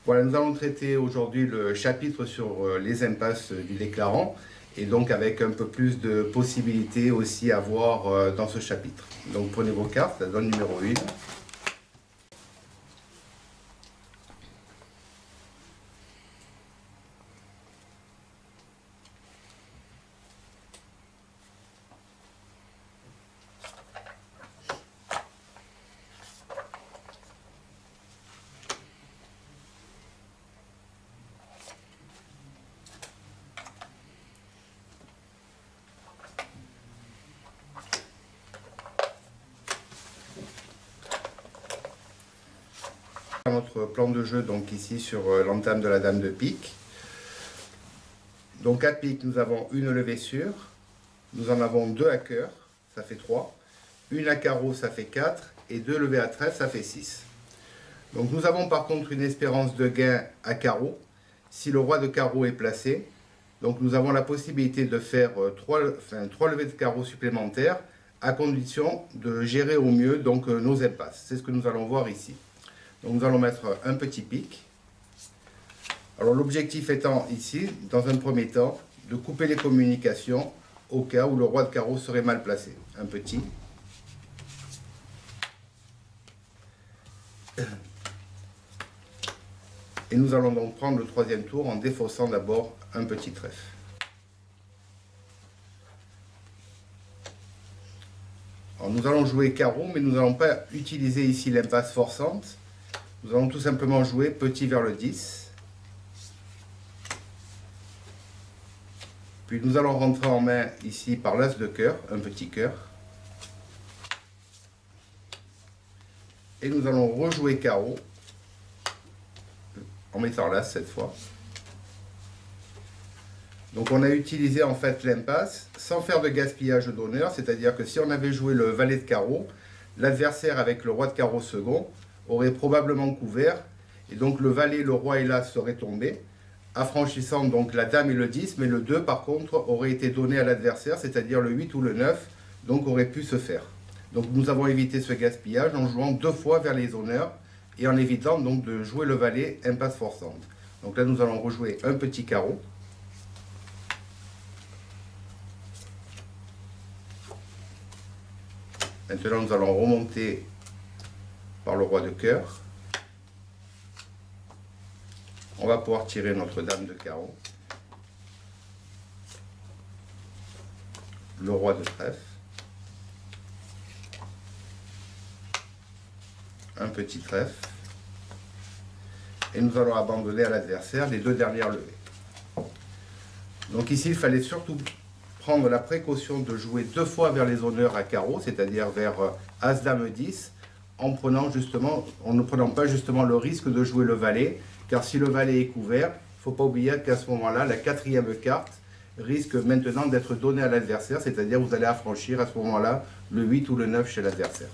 Voilà, nous allons traiter aujourd'hui le chapitre sur les impasses du déclarant et donc avec un peu plus de possibilités aussi à voir dans ce chapitre. Donc prenez vos cartes, la zone numéro 1. Notre plan de jeu donc ici sur l'entame de la dame de pique. Donc à pique, nous avons une levée sûre, nous en avons 2 à cœur, ça fait 3, une à carreau, ça fait 4, et 2 levées à trèfle, ça fait 6. Donc nous avons par contre une espérance de gain à carreau, si le roi de carreau est placé. Donc nous avons la possibilité de faire 3 levées de carreau supplémentaires, à condition de gérer au mieux donc, nos impasses. C'est ce que nous allons voir ici. Donc nous allons mettre un petit pic. Alors l'objectif étant ici, dans un premier temps, de couper les communications au cas où le roi de carreau serait mal placé. Un petit. Et nous allons donc prendre le troisième tour en défaussant d'abord un petit trèfle. Alors nous allons jouer carreau, mais nous n'allons pas utiliser ici l'impasse forçante. Nous allons tout simplement jouer petit vers le 10. Puis nous allons rentrer en main ici par l'as de cœur, un petit cœur. Et nous allons rejouer carreau, en mettant l'as cette fois. Donc on a utilisé en fait l'impasse sans faire de gaspillage d'honneur, c'est-à-dire que si on avait joué le valet de carreau, l'adversaire avec le roi de carreau second aurait probablement couvert, et donc le valet, le roi et l'as seraient tombés, affranchissant donc la dame et le 10, mais le 2 par contre aurait été donné à l'adversaire, c'est-à-dire le 8 ou le 9, donc aurait pu se faire. Donc nous avons évité ce gaspillage en jouant 2 fois vers les honneurs, et en évitant donc de jouer le valet impasse forçante. Donc là nous allons rejouer un petit carreau. Maintenant nous allons remonter par le roi de cœur. On va pouvoir tirer notre dame de carreau, le roi de trèfle, un petit trèfle, et nous allons abandonner à l'adversaire les 2 dernières levées. Donc ici il fallait surtout prendre la précaution de jouer 2 fois vers les honneurs à carreau, c'est-à-dire vers as dame 10, en ne prenant pas justement le risque de jouer le valet, car si le valet est couvert, il ne faut pas oublier qu'à ce moment-là, la 4e carte risque maintenant d'être donnée à l'adversaire, c'est-à-dire vous allez affranchir à ce moment-là le 8 ou le 9 chez l'adversaire.